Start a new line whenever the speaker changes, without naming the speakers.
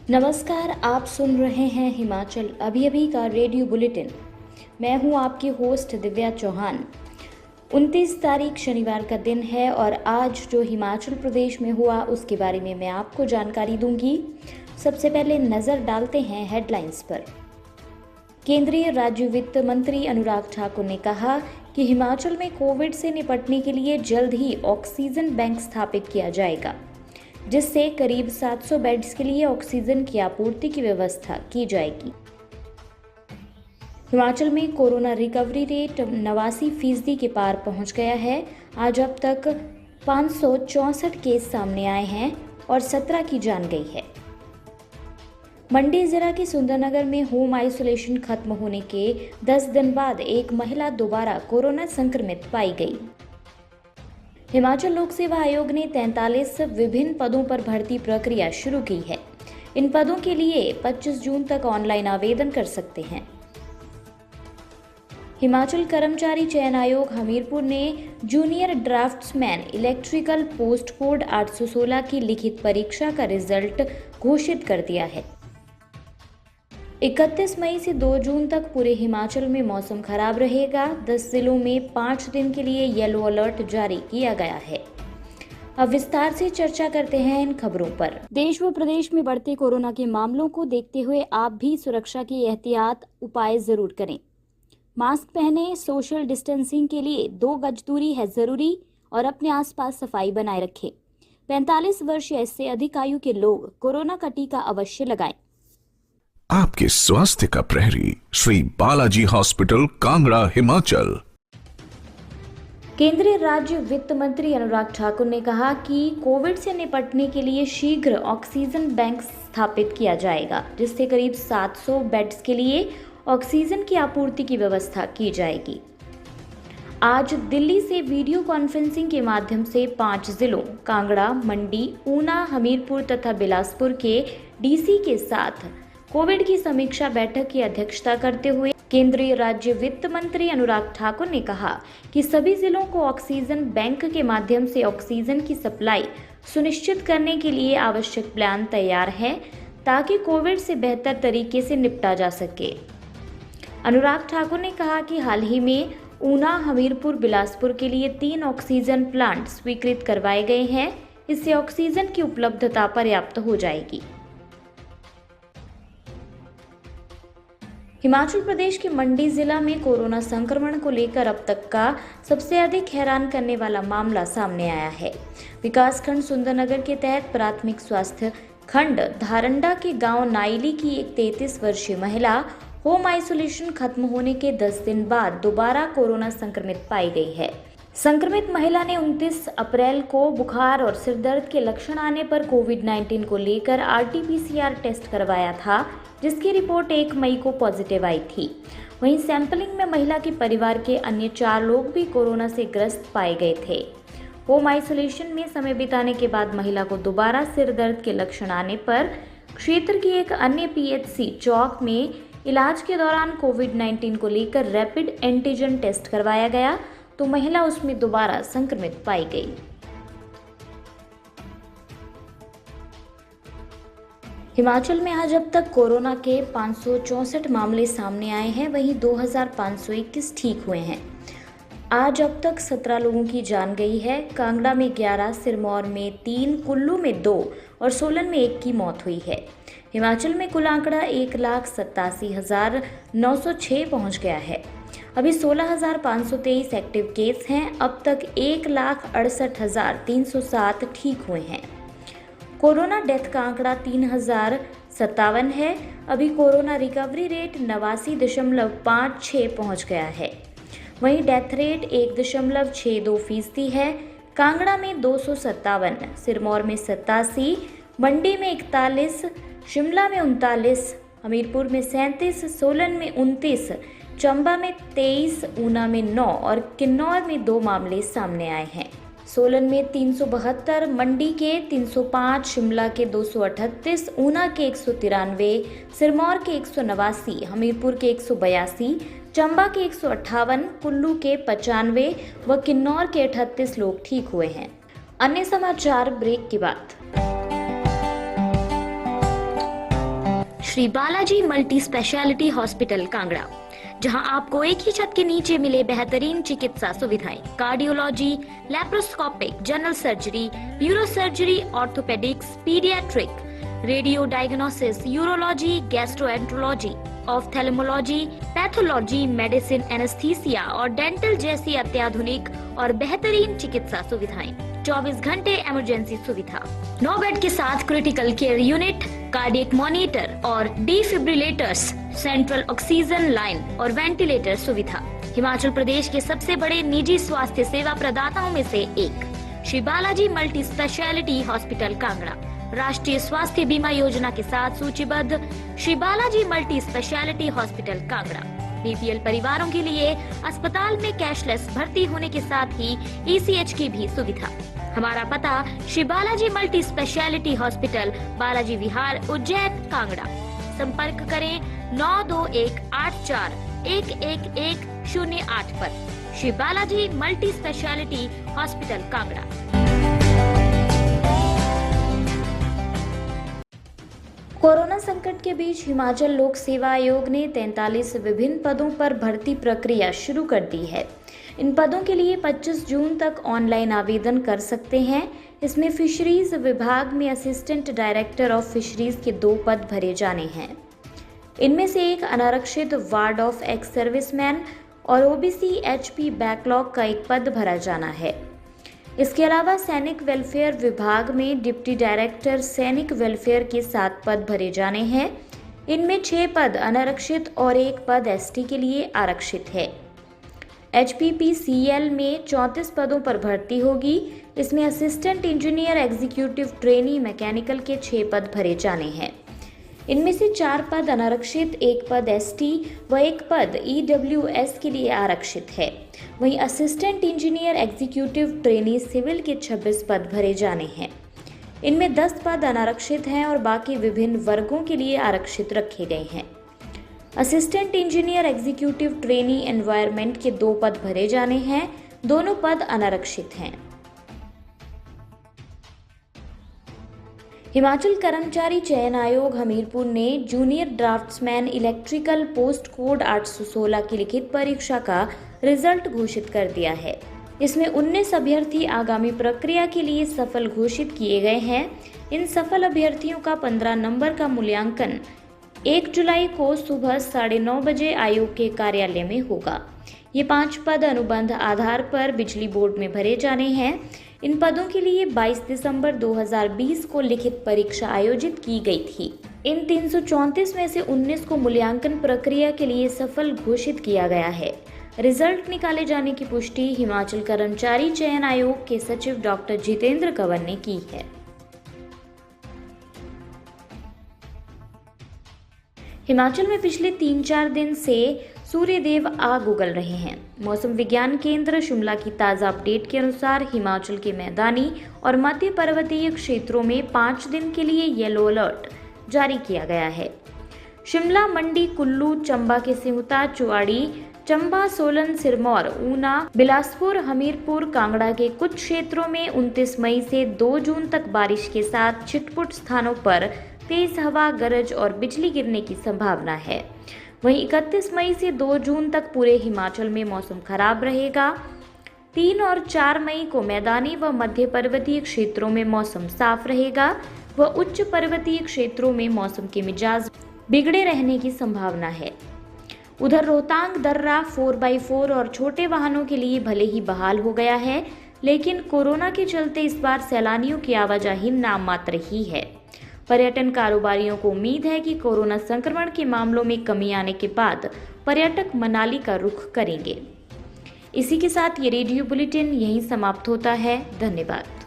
नमस्कार, आप सुन रहे हैं हिमाचल अभी अभी का रेडियो बुलेटिन। मैं हूं आपकी होस्ट दिव्या चौहान। 29 तारीख शनिवार का दिन है और आज जो हिमाचल प्रदेश में हुआ उसके बारे में मैं आपको जानकारी दूंगी। सबसे पहले नज़र डालते हैं हेडलाइंस पर। केंद्रीय राज्य वित्त मंत्री अनुराग ठाकुर ने कहा कि हिमाचल में कोविड से निपटने के लिए जल्द ही ऑक्सीजन बैंक स्थापित किया जाएगा, जिससे करीब 700 बेड्स के लिए ऑक्सीजन की आपूर्ति की व्यवस्था की जाएगी। हिमाचल में कोरोना रिकवरी रेट 89% के पार पहुंच गया है। आज अब तक 564 केस सामने आए हैं और 17 की जान गई है। मंडी जिला के सुंदरनगर में होम आइसोलेशन खत्म होने के 10 दिन बाद एक महिला दोबारा कोरोना संक्रमित पाई गई। हिमाचल लोक सेवा आयोग ने 43 विभिन्न पदों पर भर्ती प्रक्रिया शुरू की है। इन पदों के लिए 25 जून तक ऑनलाइन आवेदन कर सकते हैं। हिमाचल कर्मचारी चयन आयोग हमीरपुर ने junior draughtsman electrical post code 816 की लिखित परीक्षा का रिजल्ट घोषित कर दिया है। 31 मई से 2 जून तक पूरे हिमाचल में मौसम खराब रहेगा। 10 जिलों में 5 दिन के लिए येलो अलर्ट जारी किया गया है। अब विस्तार से चर्चा करते हैं इन खबरों पर। देश व प्रदेश में बढ़ते कोरोना के मामलों को देखते हुए आप भी सुरक्षा के एहतियात उपाय जरूर करें। मास्क पहने, सोशल डिस्टेंसिंग के लिए 2 गज दूरी है जरूरी और अपने आसपास सफाई बनाए रखें। 45 वर्ष या इससे अधिक आयु के लोग कोरोना का टीका अवश्य लगाएं।
आपके स्वास्थ्य का प्रहरी श्री बालाजी हॉस्पिटल कांगड़ा हिमाचल।
केंद्रीय राज्य वित्त मंत्री अनुराग ठाकुर ने कहा कि कोविड से निपटने के लिए शीघ्र ऑक्सीजन बैंक स्थापित किया जाएगा, जिससे करीब 700 बेड्स के लिए ऑक्सीजन की आपूर्ति की व्यवस्था की जाएगी। आज दिल्ली से वीडियो कॉन्फ्रेंसिंग के माध्यम से 5 जिलों कांगड़ा, मंडी, ऊना, हमीरपुर तथा बिलासपुर के डीसी के साथ कोविड की समीक्षा बैठक की अध्यक्षता करते हुए केंद्रीय राज्य वित्त मंत्री अनुराग ठाकुर ने कहा कि सभी जिलों को ऑक्सीजन बैंक के माध्यम से ऑक्सीजन की सप्लाई सुनिश्चित करने के लिए आवश्यक प्लान तैयार है, ताकि कोविड से बेहतर तरीके से निपटा जा सके। अनुराग ठाकुर ने कहा कि हाल ही में ऊना, हमीरपुर, बिलासपुर के लिए 3 ऑक्सीजन प्लांट स्वीकृत करवाए गए हैं। इससे ऑक्सीजन की उपलब्धता पर्याप्त हो जाएगी। हिमाचल प्रदेश के मंडी जिला में कोरोना संक्रमण को लेकर अब तक का सबसे अधिक हैरान करने वाला मामला सामने आया है। विकासखंड सुंदरनगर के तहत प्राथमिक स्वास्थ्य खंड धारंडा के गांव नाइली की एक 33 वर्षीय महिला होम आइसोलेशन खत्म होने के 10 दिन बाद दोबारा कोरोना संक्रमित पाई गई है। संक्रमित महिला ने 29 अप्रैल को बुखार और सिरदर्द के लक्षण आने पर कोविड-19 को लेकर RT-PCR टेस्ट करवाया था, जिसकी रिपोर्ट 1 मई को पॉजिटिव आई थी। वहीं सैंपलिंग में महिला के परिवार के अन्य 4 लोग भी कोरोना से ग्रस्त पाए गए थे। होम आइसोलेशन में समय बिताने के बाद महिला को दोबारा सिरदर्द के लक्षण आने पर क्षेत्र की एक अन्य PHC चौक में इलाज के दौरान कोविड-19 को लेकर रैपिड एंटीजन टेस्ट करवाया गया, तो महिला उसमें दोबारा संक्रमित पाई गई। हिमाचल में आज अब तक कोरोना के 564 मामले सामने आए हैं, वहीं 2521 ठीक हुए हैं। आज अब तक 17 लोगों की जान गई है। कांगड़ा में 11, सिरमौर में 3, कुल्लू में 2 और सोलन में 1 की मौत हुई है। हिमाचल में कुल आंकड़ा 1,87,906 पहुंच गया है। अभी 16,523 एक्टिव केस हैं। अब तक 1,68,307 ठीक हुए हैं। कोरोना डेथ का आंकड़ा 3,057 है। अभी कोरोना रिकवरी रेट 89.56 पहुंच गया है। वहीं डेथ रेट 1.62% है। कांगड़ा में 257, सिरमौर में 87, मंडी में 41, शिमला में 39, हमीरपुर में 37, सोलन में 29, चंबा में 23, ऊना में 9 और किन्नौर में 2 मामले सामने आए हैं। सोलन में 372, मंडी के 305, शिमला के 238, ऊना के 193, सिरमौर के 189, हमीरपुर के 182, चंबा के 158, कुल्लू के 95 व किन्नौर के 38 लोग ठीक हुए हैं। अन्य समाचार ब्रेक के बाद। Shri Balaji multi speciality hospital Kangra, जहां आपको एक ही छत के नीचे मिले बेहतरीन चिकित्सा सुविधाएं, cardiology, laparoscopic, general surgery, neuro surgery, orthopaedics, paediatric, radio diagnosis, urology, gastroenterology, ophthalmology, pathology, medicine, anaesthesia और डेंटल जैसी अत्याधुनिक और बेहतरीन चिकित्सा सुविधाएं, 24 घंटे इमरजेंसी सुविधा, 9 बेड के साथ critical care unit, cardiac monitor और डिफिब्रिलेटर्स, सेंट्रल ऑक्सीजन लाइन और वेंटिलेटर सुविधा। हिमाचल प्रदेश के सबसे बड़े निजी स्वास्थ्य सेवा प्रदाताओं में से एक Shri Balaji multi speciality hospital Kangra राष्ट्रीय स्वास्थ्य बीमा योजना के साथ सूचीबद्ध Shri Balaji multi speciality hospital Kangra BPL परिवारों के लिए अस्पताल में कैशलेस भर्ती होने के साथ ही ईसीएच की भी सुविधा। हमारा पता Shri Balaji multi speciality hospital, Balaji Vihar, Ujjain, Kangra. संपर्क करें 9218411108 पर। Shri Balaji multi speciality hospital Kangra. Corona संकट के बीच हिमाचल लोक सेवा आयोग ने 43 विभिन्न पदों पर भर्ती प्रक्रिया शुरू कर दी है। इन पदों के लिए 25 जून तक ऑनलाइन आवेदन कर सकते हैं। इसमें फिशरीज विभाग में असिस्टेंट डायरेक्टर ऑफ फिशरीज के 2 पद भरे जाने हैं। इनमें से एक अनारक्षित वार्ड ऑफ एक्स सर्विसमैन और ओबीसी एचपी बैकलॉग का 1 पद भरा जाना है। इसके अलावा सैनिक वेलफेयर विभाग में डिप्टी डायरेक्टर सैनिक वेलफेयर के 7 पद भरे जाने हैं। इनमें 6 पद अनारक्षित और 1 पद एसटी के लिए आरक्षित है। HPPCL में 34 पदों पर भर्ती होगी। इसमें assistant engineer executive trainee mechanical के 6 पद भरे जाने हैं। इनमें से 4 पद अनारक्षित, 1 पद एसटी व 1 पद EWS के लिए आरक्षित है। वहीं assistant engineer executive trainee civil के 26 पद भरे जाने हैं। इनमें 10 पद अनारक्षित हैं और बाकी विभिन्न वर्गों के लिए आरक्षित रखे गए हैं। Assistant engineer executive trainee environment के 2 पद भरे जाने हैं। दोनों पद अनारक्षित हैं। हिमाचल कर्मचारी चयन आयोग हमीरपुर ने junior draughtsman electrical post code 816 की लिखित परीक्षा का रिजल्ट घोषित कर दिया है। इसमें 19 अभ्यर्थी आगामी प्रक्रिया के लिए सफल घोषित किए गए हैं। इन सफल अभ्यर्थियों का 15 नंबर का मूल्यांकन 1 जुलाई को सुबह 9:30 बजे आयोग के कार्यालय में होगा। ये 5 पद अनुबंध आधार पर बिजली बोर्ड में भरे जाने हैं। इन पदों के लिए 22 दिसंबर 2020 को लिखित परीक्षा आयोजित की गई थी। इन 334 में से 19 को मूल्यांकन प्रक्रिया के लिए सफल घोषित किया गया है। रिजल्ट निकाले जाने की पुष्टि हिमाचल कर्मचारी चयन आयोग के सचिव डॉक्टर जितेंद्र कंवर ने की है। हिमाचल में पिछले 3-4 दिन से सूर्यदेव आग उगल रहे हैं। मौसम विज्ञान केंद्र शिमला की ताज़ा अपडेट के अनुसार हिमाचल के मैदानी और मध्य पर्वतीय क्षेत्रों में 5 दिन के लिए येलो अलर्ट जारी किया गया है। शिमला, मंडी, कुल्लू, चंबा के सिमुता, चुआड़ी, चंबा, सोलन, सिरमौर, ऊना, बिलासपुर, हमीरपुर, कांगड़ा के कुछ क्षेत्रों में 29 मई से 2 जून तक बारिश के साथ छिटपुट स्थानों पर तेज हवा, गरज और बिजली गिरने की संभावना है। वहीं 31 मई से 2 जून तक पूरे हिमाचल में मौसम खराब रहेगा। 3 और 4 मई को मैदानी व मध्य पर्वतीय क्षेत्रों में मौसम साफ रहेगा व उच्च पर्वतीय क्षेत्रों में मौसम के मिजाज बिगड़े रहने की संभावना है। उधर रोहतांग दर्रा 4x4 और छोटे वाहनों के लिए भले ही बहाल हो गया है, लेकिन कोरोना के चलते इस बार सैलानियों की आवाजाही नाम मात्र ही है। पर्यटन कारोबारियों को उम्मीद है कि कोरोना संक्रमण के मामलों में कमी आने के बाद पर्यटक मनाली का रुख करेंगे। इसी के साथ ये रेडियो बुलेटिन यहीं समाप्त होता है। धन्यवाद।